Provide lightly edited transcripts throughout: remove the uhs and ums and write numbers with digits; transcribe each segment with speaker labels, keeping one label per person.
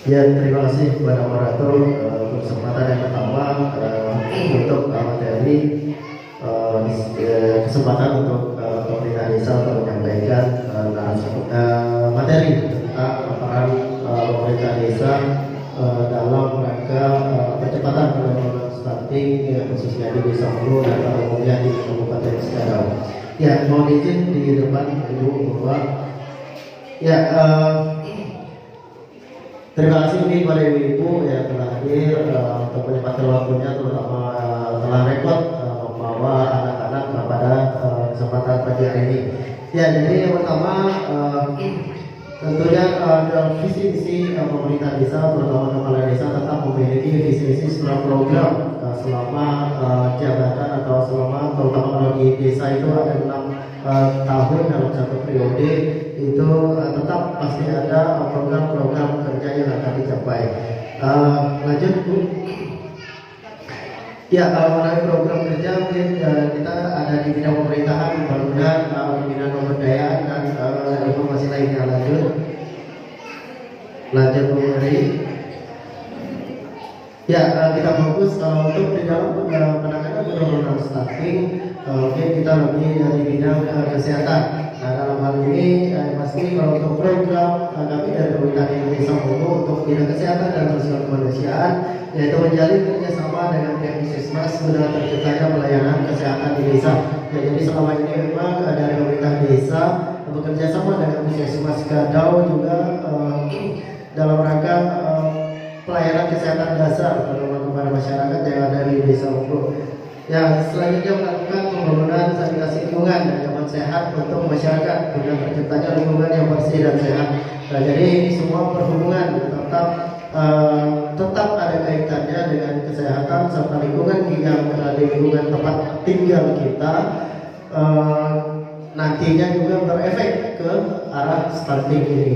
Speaker 1: Ya, terima kasih kepada moderator untuk kesempatan yang pertama untuk materi kesempatan untuk pemerintah desa untuk menyampaikan materi tentang peran pemerintah desa dalam rangka percepatan penanggulangan stunting khususnya di Desa Hulu dan pada umumnya di Kabupaten Sekadau. Ya, mohon izin di depan Ibu Bapak. Ya, terima kasih mungkin kepada ibu-ibu yang telah hadir untuk menyempatkan waktunya, terutama telah rekod membawa anak-anak pada kesempatan pagi hari ini. Ya, jadi yang pertama tentunya dalam visi misi pemerintah desa, terutama kepala desa tetap memiliki visi misi program selama jabatan atau selama, terutama kalau di desa itu ada 6 tahun dalam satu periode, itu tetap pasti ada program-program kerja yang akan dicapai. Lanjut Bu. Ya, mengenai program kerja mungkin kita ada di bidang pemerintahan, pembangunan, pembinaan pemberdayaan dan informasi lainnya. Lanjut Bu Eri. Ya, kita fokus untuk di dalam penanganan penurunan stunting, mungkin kita lebih dari bidang kesehatan. Nah, dalam hal ini pasti kalau untuk program kami dari pemerintah Desa Hulu untuk bidang kesehatan dan sosial kemanusiaan, yaitu menjalin kerjasama dengan pihak puskesmas guna terciptanya pelayanan kesehatan di desa. Ya, jadi selama ini memang dari pemerintah desa bekerja sama dengan puskesmas Sekadau juga dalam rangka pelayanan kesehatan dasar kepada masyarakat yang ada di Desa Hulu. Ya, selanjutnya melakukan pembangunan sanitasi lingkungan dan nyaman sehat untuk masyarakat guna terciptanya lingkungan yang bersih dan sehat. Nah, jadi ini semua berhubungan tetap ada kaitannya dengan kesehatan serta lingkungan yang lingkungan tempat tinggal kita nantinya juga berefek ke arah stunting ini.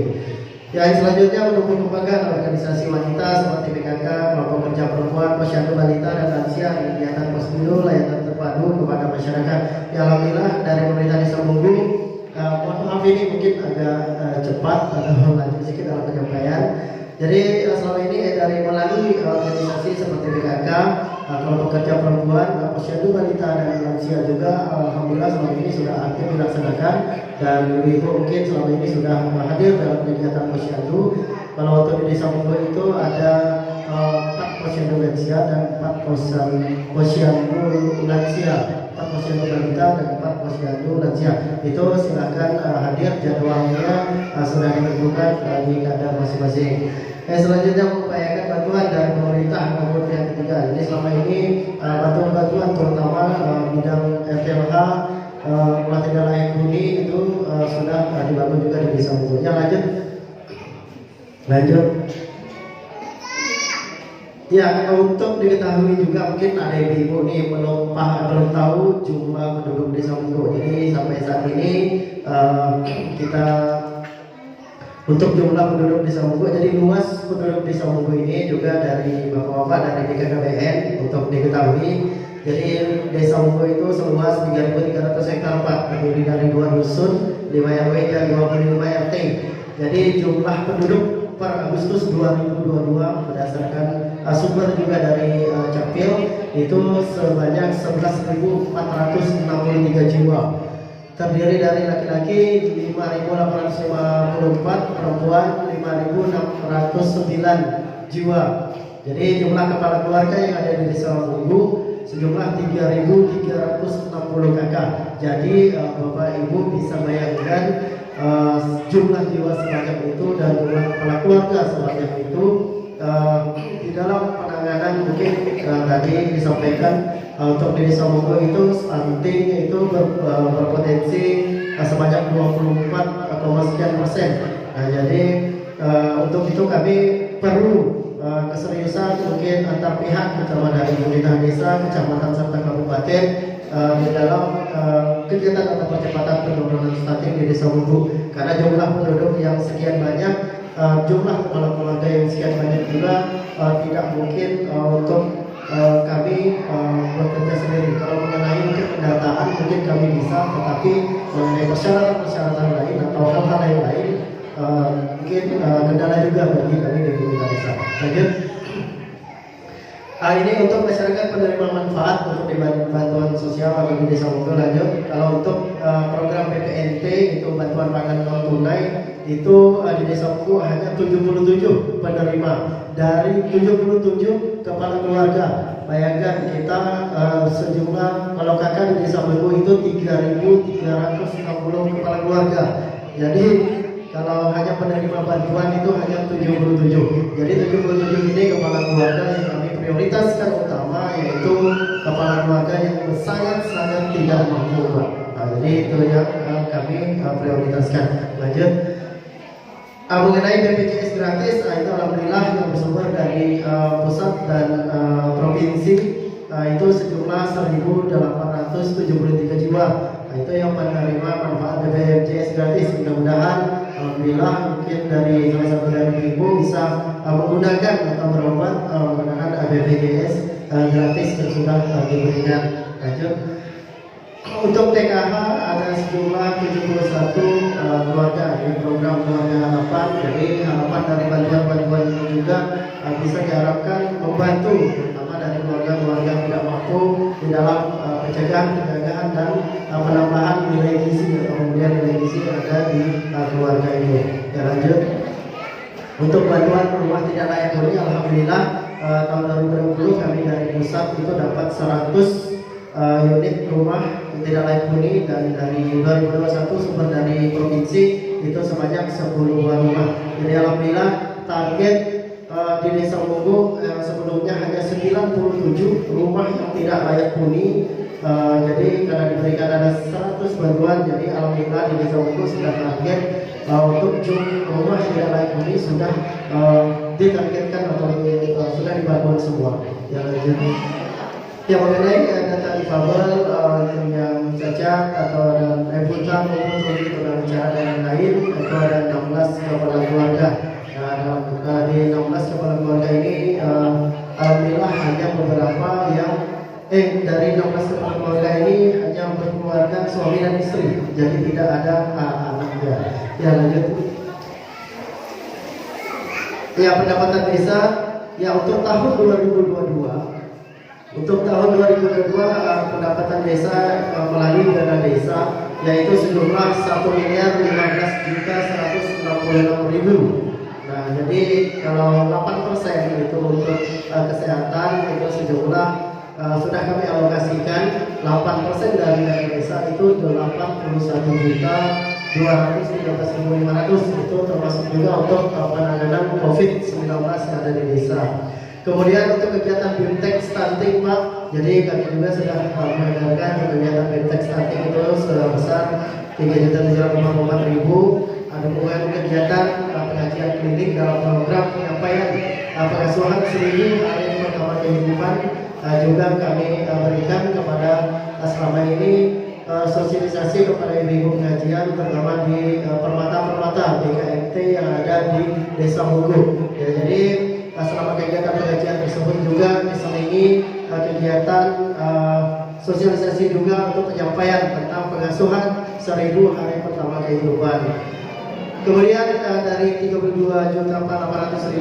Speaker 1: Ya, selanjutnya untuk mengembangkan organisasi wanita seperti PKK, kelompok kerja perempuan, posyandu balita dan lansia, kegiatan posyandu, layanan terpadu kepada masyarakat. Ya, alhamdulillah dari pemerintah Desa Munggu, mohon maaf ini mungkin agak cepat atau lanjut sedikit dalam penyampaian. Jadi selama ini dari melalui organisasi seperti PKK, kelompok kerja perempuan, posyandu balita dan lansia juga, alhamdulillah selama ini sudah aktif dilaksanakan, dan ibu mungkin selama ini sudah hadir dalam kegiatan posyandu. Kalau untuk di Desa Munggu itu ada 4 posyandu lansia dan 4 posyandu lansia, 4 posyandu balita dan 4 posyandu lansia. Itu silakan hadir, jadwalnya sudah ditentukan di kadar masing-masing. Selanjutnya mengupayakan bantuan dari pemerintah maupun pihak ketiga. Jadi selama ini bantuan-bantuan terutama bidang FLH, pelatihan layak huni itu sudah dibangun juga di Desa Munggu. Ya, lanjut. Ya, untuk diketahui juga mungkin ada ibu nih belum tahu jumlah penduduk Desa Munggu. Jadi sampai saat ini kita untuk jumlah penduduk Desa Munggu, jadi luas penduduk Desa Munggu ini juga dari bapak-bapak dari BKKBN untuk diketahui. Jadi Desa Munggu itu seluas 3.300 hektar 4, terdiri dari 2 dusun, 5 RW dan 25 RT. Jadi jumlah penduduk per Agustus 2022 berdasarkan sumber juga dari Capil itu sebanyak 11.463 jiwa. Terdiri dari laki-laki 5.854, perempuan 5.609 jiwa. Jadi jumlah kepala keluarga yang ada di Desa Munggu sejumlah 3.360 kakak. Jadi Bapak Ibu bisa bayangkan jumlah jiwa sebanyak itu dan jumlah kepala keluarga sebanyak itu di dalam penanganan mungkin tadi disampaikan untuk di Desa Munggu itu stunting itu berpotensi sebanyak 24,sekian%. Nah, jadi untuk itu kami perlu keseriusan mungkin antar pihak, terutama dari pemerintah desa, kecamatan serta kabupaten di dalam kegiatan atau percepatan penurunan stunting di Desa Munggu. Karena jumlah penduduk yang sekian banyak, jumlah kepala keluarga yang sekian banyak juga tidak mungkin untuk kami bekerja sendiri. Kalau mengenai mungkin pendataan mungkin kami bisa, tetapi mengenai persyaratan lain atau hal-hal yang lain mungkin kendala juga bagi kami di pemerintah desa. Lanjut. Ini untuk masyarakat penerima manfaat untuk bantuan sosial atau di desa Wonggo. Lanjut. Kalau untuk program PPNT itu bantuan pangan non tunai itu di desa Wonggo hanya 77 penerima dari 77 kepala keluarga. Bayangkan kita sejumlah kalau kakak di desa Wonggo itu 3.360 kepala keluarga. Jadi kalau hanya penerima bantuan itu hanya 77. Jadi 77 ini kepala keluarga yang kami prioritaskan utama, yaitu kepala keluarga yang sangat tidak mampu, Pak. Nah, jadi itu yang kami prioritaskan. Lanjut. Mengenai BPJS gratis, itu alhamdulillah yang bersumber dari pusat dan provinsi, itu sejumlah 1.873 jiwa. Nah, itu yang menerima manfaat BPJS gratis. Mudah-mudahan alhamdulillah mungkin dari salah satu dari ibu bisa menggunakan atau berobat menggunakan BPJS gratis yang sudah diberikan. Lanjut. Untuk TKH ada sejumlah 71 keluarga di program keluarga harapan. Jadi harapan dari bantuan-bantuan ini juga bisa diharapkan membantu terutama dari keluarga-keluarga yang tidak mampu di dalam pencegahan dan penambahan nilai gizi atau kemudian nilai gizi yang ada di keluarga itu. Ya, lanjut. Untuk bantuan rumah tidak layak huni, alhamdulillah tahun 2020 kami dari pusat itu dapat 100 unit rumah tidak layak huni, dan dari 2021 sumber dari provinsi itu sebanyak 10 buah rumah. Jadi alhamdulillah target di desa Wonggo sebelumnya hanya 97 rumah yang tidak layak huni. Jadi karena diberikan ada 100 bantuan, jadi alhamdulillah di desa Wonggo sudah target untuk rumah tidak layak huni sudah ditargetkan atau sudah dibangun semua. Jadi yang mengenai data difabel yang cacat atau ada rebutan maupun sulit berbicara dan lain-lain, itu ada 16 kepala keluarga. Nah, di 16 kepala keluarga ini alhamdulillah hanya beberapa yang dari 16 kepala keluarga ini hanya berkeluarga suami dan istri, jadi tidak ada anaknya. Ya, lanjut. Ya, pendapatan desa ya untuk tahun 2022. Untuk tahun 2022 pendapatan desa melalui dana desa yaitu sejumlah 1.015.166.000. Nah, jadi kalau 8% itu untuk kesehatan itu sejumlah sudah kami alokasikan 8% dari dana desa itu 81.213.500, itu termasuk juga untuk penanganan COVID-19 yang ada di desa. Kemudian untuk kegiatan BIMTEK stunting, Pak, jadi kami juga sudah mengadakan kegiatan BIMTEK stunting itu sebesar 3.754.000. Ada dukungan kegiatan pengajian klinik dalam program penyampaian pengasuhan 1000 hari pertama kehidupan juga kami berikan kepada selama ini sosialisasi kepada ibu-ibu pengajian terutama di permata-permata BKMT yang ada di Desa Wonggo. Ya, jadi selama kegiatan pengajian tersebut juga diselingi kegiatan sosialisasi juga untuk penyampaian tentang pengasuhan 1000 hari pertama kehidupan. Kemudian dari 32.800.000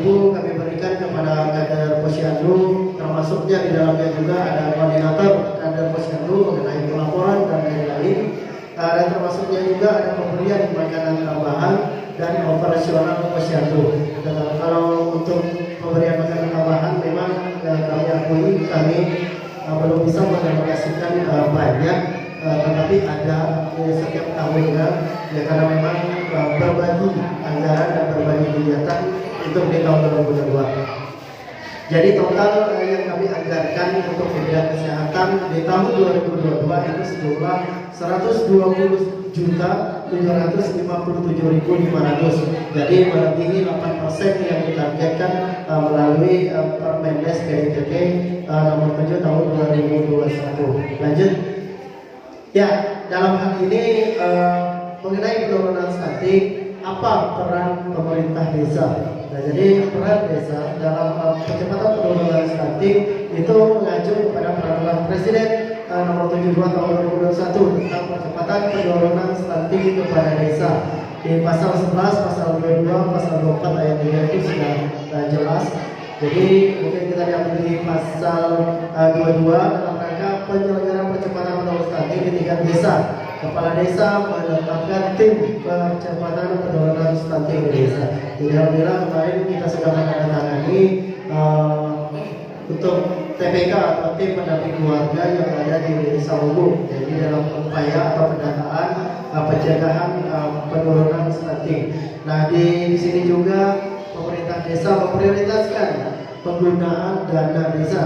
Speaker 1: kami berikan kepada kader Posyandu, termasuknya di dalamnya juga ada koordinator kader Posyandu mengenai pelaporan dan lain-lain, dan termasuknya juga ada pemberian makanan tambahan dan operasional Posyandu. Dan kalau untuk pemberian makanan tambahan memang kami akui kami belum bisa mengalokasikan banyak, tetapi ada setiap tahunnya ya, karena memang berbagi anggaran dan berbagi kegiatan untuk di tahun 2022. Jadi total yang kami anggarkan untuk kegiatan kesehatan di tahun 2022 itu sejumlah 120.757.500. Jadi melebihi 8% yang ditargetkan melalui Permendes PDKT nomor 7 tahun 2021. Lanjut. Ya, dalam hal ini mengenai penurunan stunting, apa peran pemerintah desa? Nah, jadi peran desa dalam percepatan penurunan stunting itu mengacu kepada peraturan Presiden nomor 72 tahun 2021 tentang percepatan penurunan stunting kepada desa. Di pasal 11, pasal 22, pasal 24 ayat 3 itu sudah jelas. Jadi mungkin kita lihat di pasal 22 dalam rangka penyelenggaraan percepatan penurunan stunting di tingkat desa. Kepala desa menetapkan tim percepatan penurunan stunting di desa. Jadi alhamdulillah kemarin kita sudah menandatangani untuk TPK atau tim pendamping keluarga yang ada di Desa Wugu. Jadi dalam upaya atau pendataan pencegahan penurunan stunting. Nah di sini juga pemerintah desa memprioritaskan penggunaan dana desa.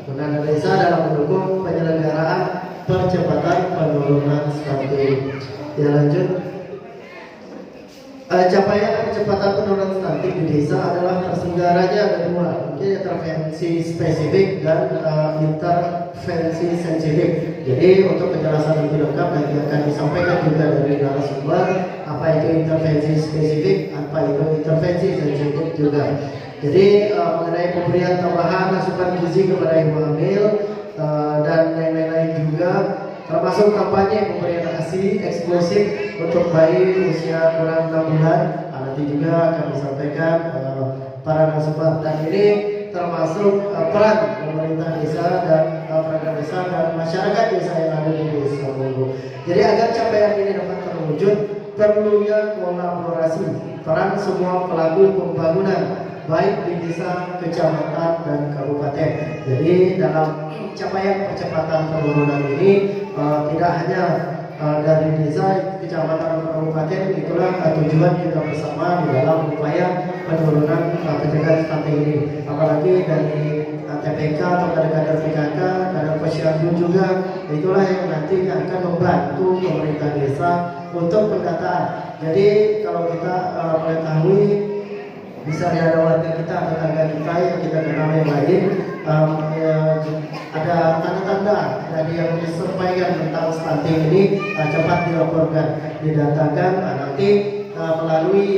Speaker 1: Dana desa dalam mendukung penyelenggaraan percepatan penurunan stunting. Ya lanjut. Capaian percepatan penurunan stunting di desa adalah terselenggaranya ada dua, mungkin intervensi spesifik dan intervensi sensitif. Jadi untuk penjelasan lebih lengkap nanti akan disampaikan juga dari narasumber apa itu intervensi spesifik, apa itu intervensi sensitif juga. Jadi mengenai pemberian tambahan asupan gizi kepada ibu hamil dan lain-lain juga, termasuk kampanye pemberian ASI eksklusif untuk bayi usia kurang 6 bulan. Nanti juga akan disampaikan para narasumber, dan ini termasuk peran pemerintah desa dan perangkat desa dan masyarakat desa yang ada di desa Wugu. Jadi agar capaian ini dapat terwujud, perlunya kolaborasi peran semua pelaku pembangunan baik di desa, kecamatan dan kabupaten. Jadi dalam capaian percepatan penurunan ini tidak hanya dari desa, kecamatan dan kabupaten, itulah tujuan kita bersama di dalam upaya penurunan pencegahan stunting ini. Apalagi dari TPK atau kader-kader PKK, kader posyandu juga, itulah yang nanti akan membantu pemerintah desa untuk pendataan. Jadi kalau kita mengetahui misalnya ada warga kita, tetangga kita yang kita kenal yang lain, ada tanda-tanda dari yang disampaikan tentang stunting ini, cepat dilaporkan, didatakan. Nanti melalui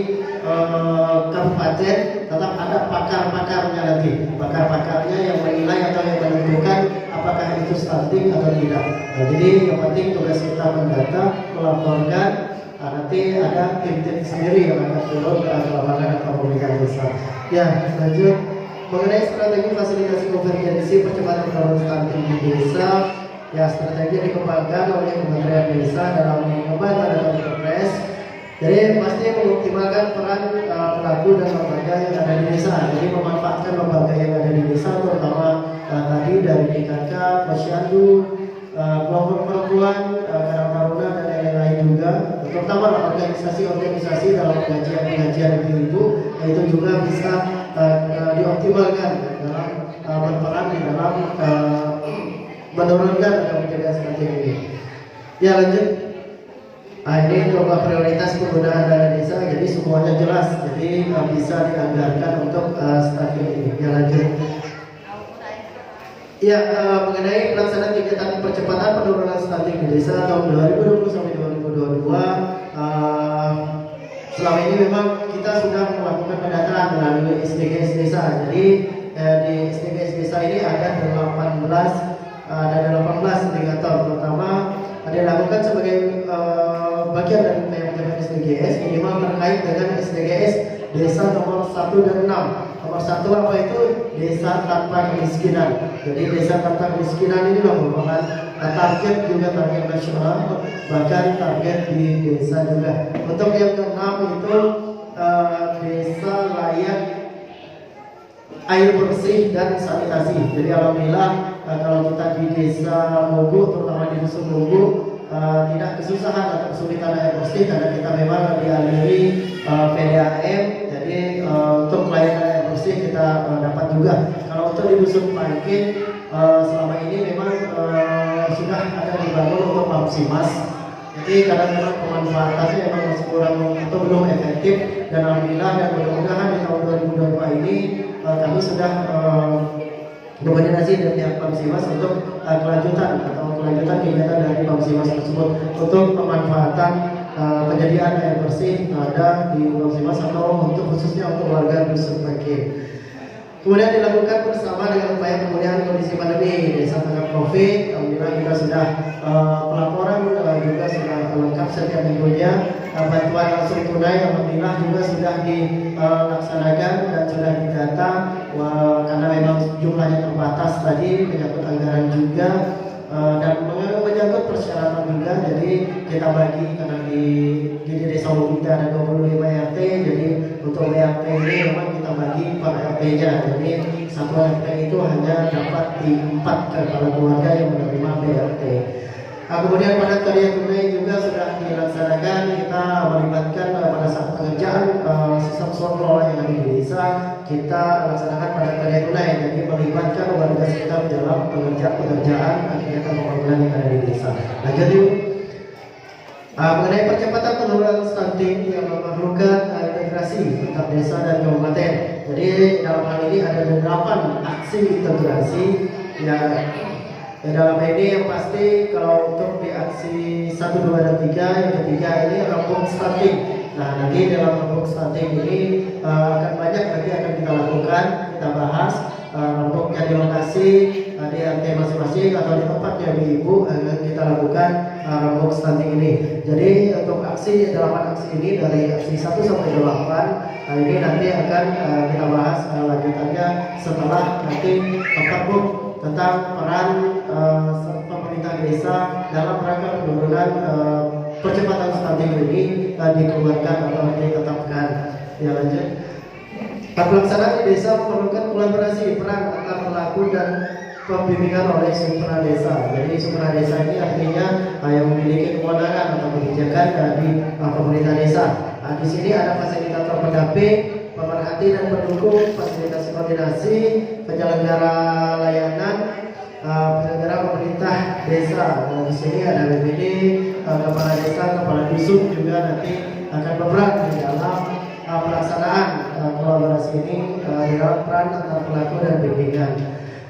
Speaker 1: kabupaten tetap ada pakar-pakarnya, nanti pakar-pakarnya yang menilai atau yang menentukan apakah itu stunting atau tidak. Jadi yang penting tugas kita mendata, melaporkan. Nanti ada tim-tim sendiri yang akan turun ke lapangan atau pemilihan desa. Ya, lanjut mengenai strategi fasilitasi konvergensi percepatan penurunan stunting di desa. Ya, strategi yang dikembangkan oleh Kementerian Desa dalam mengemban pada Kepres. Jadi pasti mengoptimalkan peran pelaku dan lembaga yang ada di desa. Jadi memanfaatkan lembaga yang ada di desa, terutama tadi dari PKK, posyandu, kelompok perempuan, karang taruna dan lain-lain juga, terutama organisasi-organisasi dalam pengajian ibu-ibu, itu juga bisa dioptimalkan dalam berperan di dalam menurunkan atau mencegah seperti ini. Ya lanjut. Ini berupa prioritas penggunaan dana desa, jadi semuanya jelas, jadi bisa dianggarkan untuk stunting ini. Ya lanjut. Ya, mengenai pelaksanaan kegiatan percepatan penurunan stunting di desa tahun 2020 sampai 2022, selama ini memang kita sudah melakukan pendataan melalui SDGs desa. Jadi di SDGs desa ini ada 18 indikator, terutama ada dilakukan sebagai bagian dari upaya SDGs minimal terkait dengan SDGs desa nomor 1 dan 6. Nomor 1 apa itu? Desa tanpa kemiskinan. Jadi desa tanpa kemiskinan ini merupakan target juga, target nasional, bahkan target di desa juga. Untuk yang ke-6 itu desa layak air bersih dan sanitasi. Jadi alhamdulillah kalau kita di desa Wugu, terutama di dusun Wugu, tidak kesusahan atau kesulitan air bersih karena kita memang dialiri PDAM. Jadi untuk pelayanan air bersih kita dapat juga. Kalau untuk di dusun Pangkin selama ini memang sudah ada dibangun untuk Mamsimas. Jadi karena memang pemanfaatannya memang masih kurang atau belum efektif, dan alhamdulillah dan mudah-mudahan di tahun 2022 ini kami sudah berkoordinasi dengan pihak Mamsimas untuk kelanjutan kegiatan dari Mamsimas tersebut untuk pemanfaatan penyediaan air bersih ada di Mamsimas atau untuk khususnya untuk warga dusun Pangkin. Kemudian dilakukan bersama dengan upaya pemulihan kondisi pandemi desa tanggap COVID. Alhamdulillah kita sudah pelaporan juga sudah lengkap setiap minggunya. Bantuan langsung tunai alhamdulillah juga sudah dilaksanakan dan sudah didata. Karena memang jumlahnya terbatas tadi, menyangkut anggaran juga dan menyangkut persyaratan juga. Jadi kita bagi karena di desa kita ada 25 RT, jadi untuk RT ini memang kita bagi per RT-nya. Jadi satu RT itu hanya dapat di 4 kepala keluarga yang menerima BRT. Kemudian pada karya tunai juga sudah dilaksanakan. Kita melibatkan pada saat pengerjaan sistem swakelola yang ada di desa, kita laksanakan pada karya tunai. Jadi melibatkan warga sekitar dalam pekerjaan kegiatan pembangunan yang ada di desa. Lanjut yuk. Mengenai percepatan penurunan stunting yang memerlukan integrasi antar desa dan kabupaten. Jadi dalam hal ini ada 8 aksi integrasi yang dalam ini yang pasti kalau untuk di aksi 1, 2, dan 3, yang ketiga ini rembuk stunting. Nah nanti dalam rembuk stunting ini akan banyak lagi akan kita lakukan, kita bahas rembuknya di lokasi di RT masing-masing atau di tempatnya ibu akan kita lakukan rembuk stunting ini. Jadi untuk aksi 8 aksi ini dari aksi 1 sampai 8 ini nanti akan kita bahas lanjutannya setelah nanti Pak tentang peran pemerintah desa dalam rangka penurunan percepatan stunting ini dikeluarkan atau ditetapkan. Ya lanjut. Pelaksanaan di desa memerlukan kolaborasi peran antar pelaku dan pembimbingan oleh Supra Desa. Jadi Supra Desa ini artinya yang memiliki kewenangan atau kebijakan dari pemerintah desa. Di sini ada fasilitator pendamping, pemerhati dan pendukung, fasilitasi koordinasi, penyelenggara layanan, penyelenggara pemerintah desa. Di sini ada BPD, kepala desa, kepala dusun juga nanti akan berperan di dalam pelaksanaan kolaborasi ini di dalam peran antar pelaku dan bimbingan.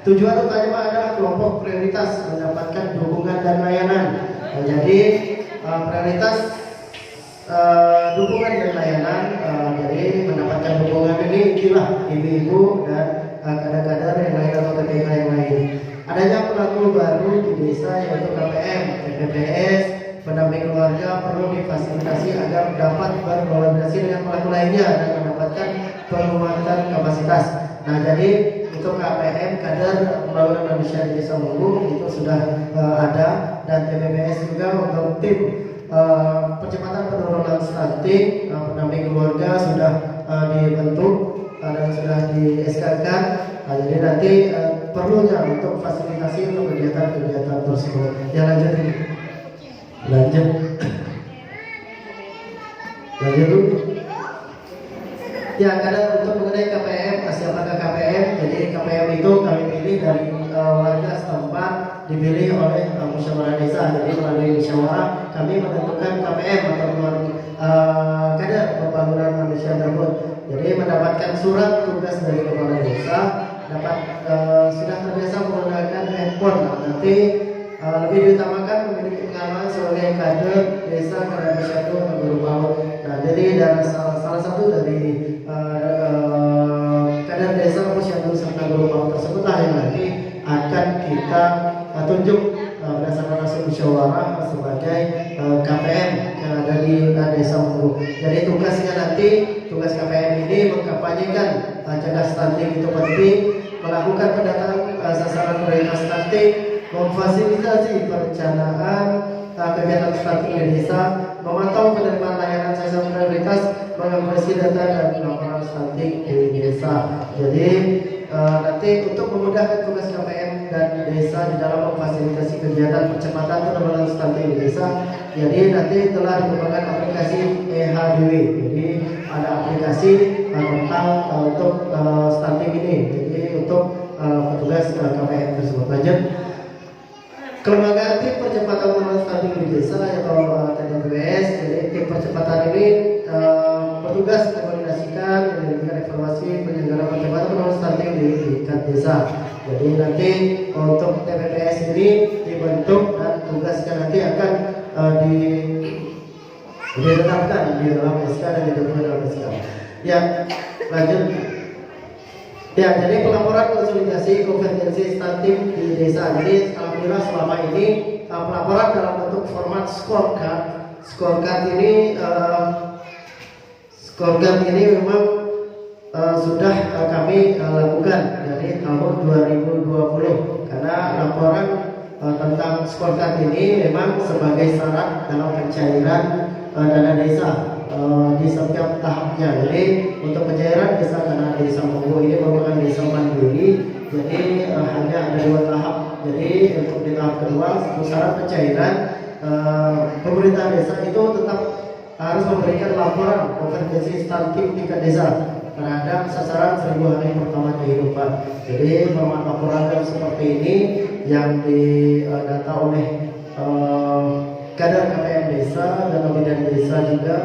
Speaker 1: Tujuan utama adalah kelompok prioritas mendapatkan dukungan dan layanan. Jadi prioritas dukungan dan layanan, jadi mendapatkan dukungan ini itulah ibu-ibu dan kadar-kadar yang lain atau TPK yang lain. Adanya pelaku baru di desa yaitu KPM, TPPS, pendamping keluarga perlu difasilitasi agar dapat berkolaborasi dengan pelaku lainnya dan mendapatkan penguatan kapasitas. Nah jadi untuk KPM kader pembangunan manusia di Desa Munggu itu sudah ada, dan TPPS juga untuk tim percepatan penurunan stunting pendamping keluarga sudah dibentuk dan sudah di SK-kan. Jadi nanti perlunya untuk fasilitasi untuk kegiatan-kegiatan tersebut. Ya lanjut dulu. Ya karena untuk mengenai KPM, siapakah KPM? Jadi KPM itu kami pilih dari warga setempat, dipilih oleh musyawarah desa. Jadi melalui musyawarah kami menentukan KPM atau kader pembangunan manusia tersebut. Jadi mendapatkan surat tugas dari kepala desa, sudah terbiasa menggunakan handphone. Nanti lebih diutamakan memiliki pengalaman sebagai kader desa, kader posyandu atau guru PAUD. Nah jadi dari salah satu dari kader desa, posyandu serta guru PAUD tersebutlah yang nanti akan kita tunjuk berdasarkan hasil musyawarah sebagai KPM yang ada di Desa Munggu. Jadi tugas KPM ini mengkampanyekan cegah stunting itu penting, melakukan pendataan sasaran prioritas stunting, memfasilitasi perencanaan kegiatan stunting di desa, memantau penerimaan layanan sasaran prioritas, mengakomodasi data dan laporan stunting di desa. Jadi nanti untuk memudahkan tugas KPM dan desa di dalam memfasilitasi kegiatan percepatan penurunan stunting di desa, jadi nanti telah dikembangkan aplikasi EHDW. Jadi ada aplikasi tentang untuk stunting ini. Jadi untuk petugas KPM tersebut. Lanjut. Kelembagaan tim percepatan penurunan stunting di desa atau TPPS. Jadi tim percepatan ini bertugas mengkoordinasikan, menjadikan evaluasi penyelenggaraan percepatan penurunan stunting di tingkat desa. Jadi nanti untuk TPPS ini dibentuk dan tugasnya nanti akan ditetapkan di dalam SK dan didukung dalam SK. Ya, lanjut. Ya, jadi pelaporan konsolidasi konvergensi stunting di desa. Jadi alhamdulillah selama ini pelaporan dalam bentuk format scorecard scorecard ini memang sudah kami lakukan dari tahun 2020 karena laporan tentang scorecard ini memang sebagai syarat dalam pencairan dana desa di setiap tahapnya. Jadi untuk pencairan dana desa Monggo ini merupakan desa mandiri, jadi hanya ada 2 tahap. Jadi untuk di tahap kedua syarat pencairan pemerintah desa itu tetap harus memberikan laporan konvergensi stunting tingkat desa terhadap sasaran 1000 hari pertama kehidupan. Jadi format laporan seperti ini yang didata oleh kadar KPM desa dan bidan desa juga.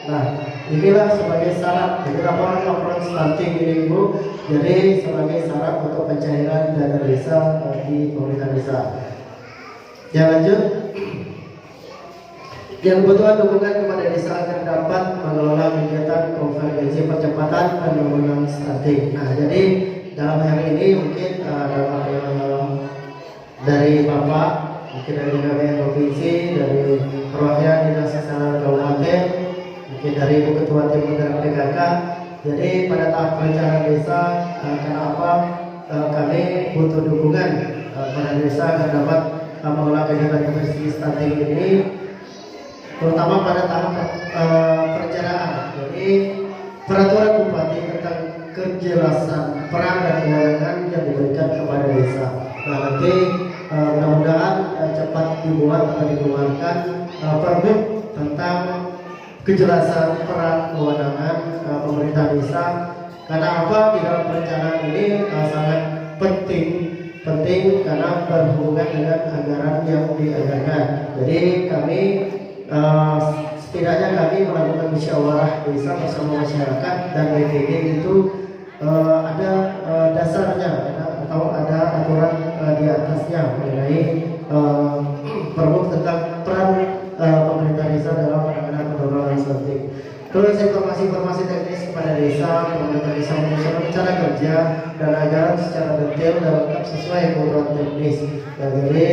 Speaker 1: Nah, inilah sebagai syarat. Jadi laporan stunting ini Bu, jadi sebagai syarat untuk pencairan dana desa di pemerintah desa. Yang lanjut, yang kebutuhan dukungan kepada desa agar dapat mengelola kegiatan konvergensi percepatan penurunan stunting. Nah, jadi dalam hal ini mungkin dari Bapak, mungkin dari BKPM provinsi, dari perwakilan dinas kesehatan kabupaten, mungkin dari Ibu Ketua Tim Penggerak PKK. Jadi pada tahap perencanaan desa, kenapa kami butuh dukungan pada desa agar dapat mengelola kegiatan konvergensi stunting ini, terutama pada tahap perencanaan. Jadi peraturan bupati tentang kejelasan peran dan kewenangan yang diberikan kepada desa. Nah, nanti mudah-mudahan cepat dibuat atau dikeluarkan pergub tentang kejelasan peran kewenangan pemerintah desa. Karena apa? Di dalam perencanaan ini sangat penting karena berhubungan dengan anggaran yang dianggarkan. Jadi kami setidaknya kami melakukan musyawarah desa bersama masyarakat dan BPD itu ada dasarnya atau ada aturan di atasnya mengenai pergub tentang peran pemerintah desa dalam penanganan penurunan stunting. Terus informasi teknis kepada desa, pemerintah desa menyusun rencana kerja dan anggaran secara detail dan lengkap sesuai kebutuhan teknis. Nah, jadi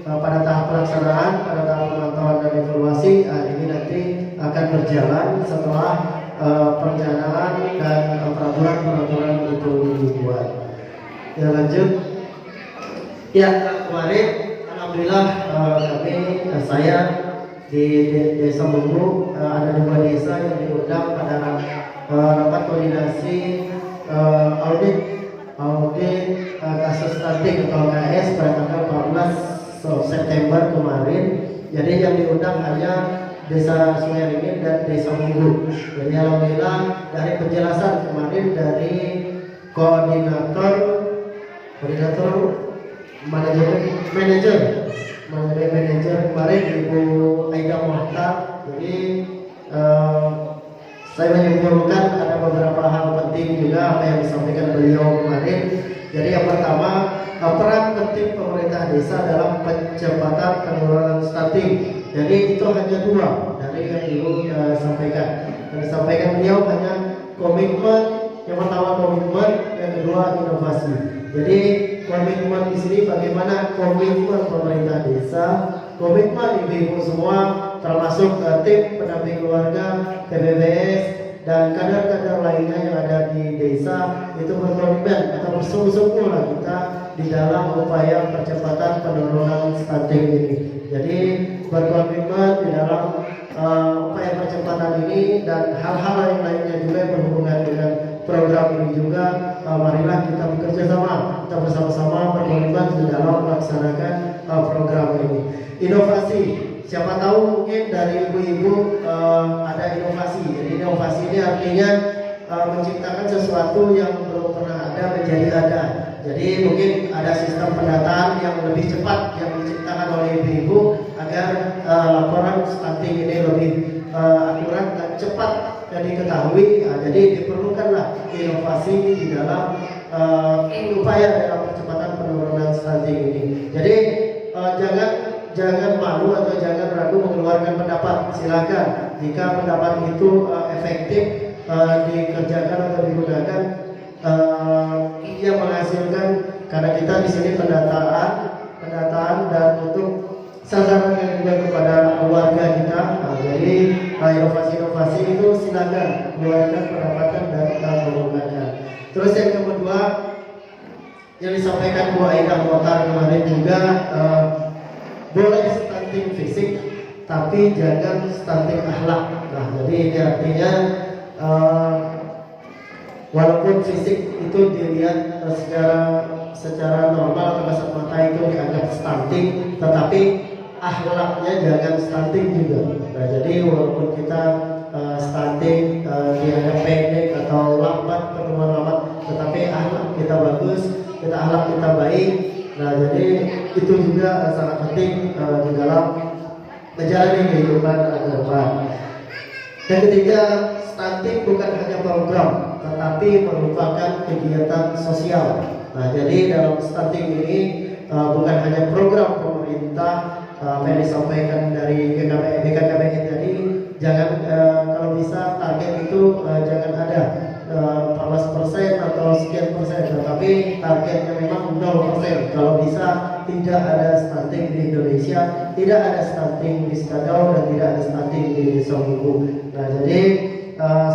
Speaker 1: pada tahap pelaksanaan, pada tahap pemantauan dan evaluasi, ini nanti akan berjalan setelah perencanaan dan peraturan itu dibuat. Ya, lanjut. Ya, kemarin alhamdulillah saya di Desa Monggo ada 2 desa yang diundang pada rapat koordinasi audit kasus stunting atau KS pada tanggal 14 September kemarin. Jadi yang diundang hanya Desa Sumeringin dan Desa Monggo. Jadi alhamdulillah dari penjelasan kemarin dari koordinator manajer kemarin Ibu Aida Mohtar. Jadi saya menyimpulkan ada beberapa hal penting juga apa yang disampaikan beliau kemarin. Jadi yang pertama, peran penting pemerintah desa dalam percepatan penurunan stunting. Jadi itu hanya 2 dari yang Ibu sampaikan. Yang disampaikan beliau hanya komitmen. Yang pertama komitmen, yang kedua inovasi. Jadi komitmen di sini bagaimana komitmen pemerintah desa, komitmen ibu-ibu semua, termasuk tim pendamping keluarga, TPBS dan kadar-kadar lainnya yang ada di desa itu berkomitmen atau bersungguh-sungguh lah kita di dalam upaya percepatan penurunan stunting ini. Jadi berkomitmen di dalam upaya percepatan ini dan hal-hal yang lainnya juga yang berhubungan dengan program ini juga. Marilah kita bekerja sama, kita bersama-sama berkomitmen di dalam melaksanakan program ini. Inovasi, siapa tahu mungkin dari ibu-ibu ada inovasi. Jadi inovasi ini artinya menciptakan sesuatu yang belum pernah ada menjadi ada. Jadi mungkin ada sistem pendataan yang lebih cepat yang diciptakan oleh ibu-ibu agar laporan stunting ini lebih akurat dan cepat dan diketahui. Jadi diperlukanlah inovasi di dalam upaya dalam percepatan penurunan stunting ini. Jadi jangan malu atau jangan ragu mengeluarkan pendapat. Silakan jika pendapat itu efektif dikerjakan atau digunakan, yang menghasilkan, karena kita di sini pendataan dan untuk sasaran yang juga kepada warga kita. jadi inovasi-inovasi itu silakan keluarkan pendapatan dari pembukaan. Terus yang kedua yang disampaikan Bu Aida Motar kemarin juga, boleh stunting fisik tapi jangan stunting akhlak. Nah, jadi ini artinya walaupun fisik itu dilihat secara normal atau kasat mata itu dianggap stunting, tetapi akhlaknya jangan stunting juga. Nah, jadi walaupun kita stunting dianggap pendek atau lambat, pertumbuhan lambat, tetapi akhlak kita bagus, akhlak kita baik. Nah, jadi itu juga sangat penting di dalam menjalani kehidupan ke depan. Yang ketiga, stunting bukan hanya program, tetapi merupakan kegiatan sosial. Nah, jadi dalam stunting ini bukan hanya program pemerintah, apa yang disampaikan dari BKKBN tadi, jangan kalau bisa target itu jangan ada 14% atau sekian persen, tetapi targetnya memang 0%. Kalau bisa tidak ada stunting di Indonesia, tidak ada stunting di Skadau, dan tidak ada stunting di Desa Buku. Nah, jadi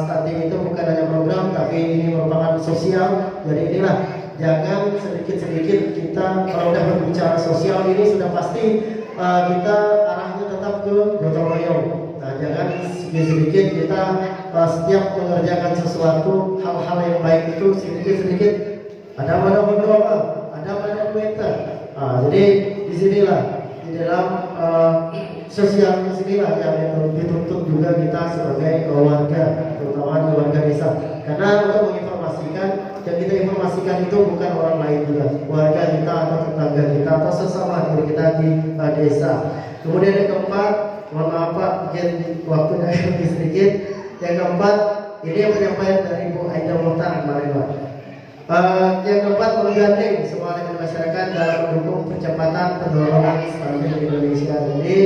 Speaker 1: stunting itu bukan hanya program, tapi ini merupakan sosial. Jadi inilah, jangan sedikit-sedikit kita kalau udah berbicara sosial ini sudah pasti kita arahnya tetap ke gotong royong. Nah, jangan sedikit-sedikit kita setiap mengerjakan sesuatu, hal-hal yang baik itu sedikit-sedikit ada pada berdoa, ada pada Twitter. Jadi disinilah di dalam sosial disinilah yang dituntut juga kita sebagai warga, terutama di warga desa. Karena untuk menginformasikan, yang kita informasikan itu bukan orang lain juga, warga kita atau tetangga kita atau sesama diri kita di desa. Kemudian yang keempat, mohon maaf Pak, mungkin waktunya lebih sedikit. Yang keempat, ini yang penyampaian dari Bu Aida Mokhtar kemarin Pak. Yang keempat, menggandeng semua elemen masyarakat dalam mendukung percepatan penurunan stunting di Indonesia. Jadi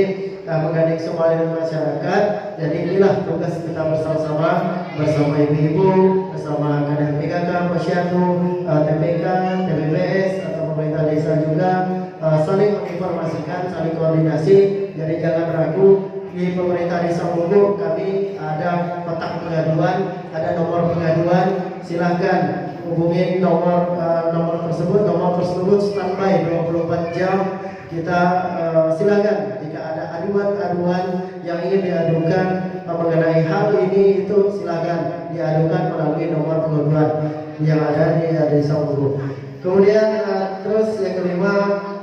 Speaker 1: menggandeng semua elemen masyarakat. Jadi inilah tugas kita bersama-sama, bersama ibu-ibu, bersama kader PKK, Posyandu, TPK, TPBS atau pemerintah desa juga, saling menginformasikan, saling koordinasi. Jadi jangan ragu, di pemerintah desa Bogor kami ada kotak pengaduan, ada nomor pengaduan. Silahkan hubungi nomor tersebut standby 24 jam. Kita silakan jika ada aduan-aduan yang ingin diadukan mengenai hal ini, itu silakan diadukan melalui nomor pengaduan yang ada di desa Bogor. Kemudian terus yang kelima,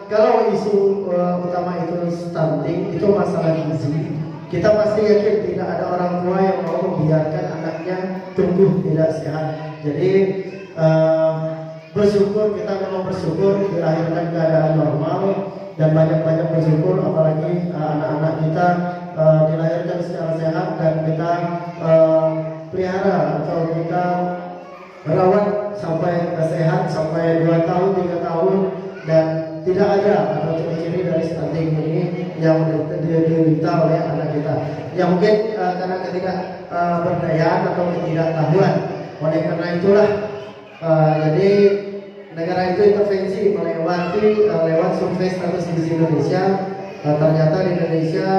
Speaker 1: kalau isu utama itu stunting, itu masalah gizi, kita pasti yakin tidak ada orang tua yang mau membiarkan anaknya tumbuh tidak sehat. Jadi bersyukur, kita memang bersyukur dilahirkan keadaan normal, dan banyak-banyak bersyukur apalagi anak-anak kita dilahirkan secara sehat dan kita pelihara atau kita rawat sampai sehat sampai 2 tahun 3 tahun dan tidak ada atau ciri-ciri dari stunting ini yang diderita oleh anak kita. Yang mungkin karena ketidakberdayaan atau ketidaktahuan. Oleh karena itulah jadi negara itu intervensi melewati lewat survei status gizi Indonesia. Ternyata di Indonesia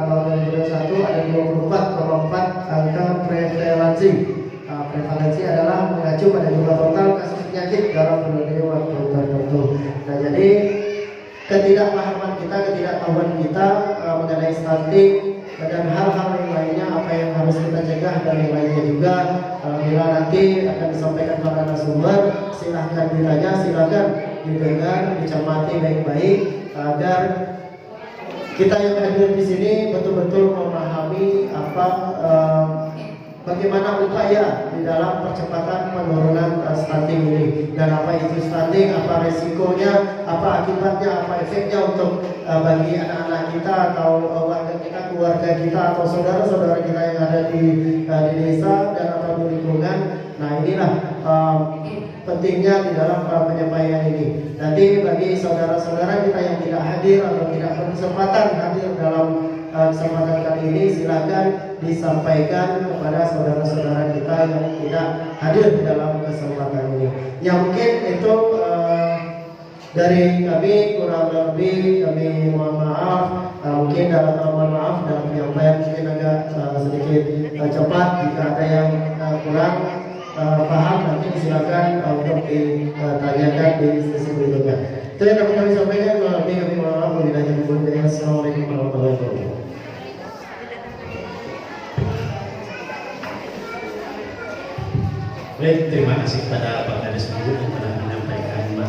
Speaker 1: tahun 2021 ada 24,4 angka prevalensi. Prevalensi adalah mengacu pada jumlah total kasus penyakit dalam periode waktu tertentu. Nah, jadi ketidakpahaman kita, ketidaktahuan kita mengenai stunting dan hal-hal yang lainnya, apa yang harus kita cegah dan yang lainnya juga, bila nanti akan disampaikan para narasumber, silahkan ditanya, silahkan didengar, dicermati baik-baik agar kita yang hadir di sini betul-betul memahami apa bagaimana upaya di dalam percepatan penurunan stunting ini, dan apa itu stunting, apa resikonya, apa akibatnya, apa efeknya untuk bagi anak-anak kita atau warga kita, keluarga kita atau saudara-saudara kita yang ada di desa dan atau di lingkungan. Nah, inilah pentingnya di dalam penyampaian ini. Nanti bagi saudara-saudara kita yang tidak hadir atau tidak berkesempatan hadir dalam kesempatan kali ini, silakan disampaikan kepada saudara-saudara kita yang tidak hadir di dalam kesempatan ini. Yang mungkin itu dari kami, kurang lebih kami mohon maaf. Mungkin dalam mohon maaf dalam penyampaian mungkin agak cepat. Jika ada yang kurang paham nanti silakan untuk ditanyakan di sesi berikutnya. Itu yang dapat kami sampaikan. Kami mohon maaf. Assalamualaikum warahmatullahi wabarakatuh.
Speaker 2: Baik, terima kasih kepada Pak Kades Guru dan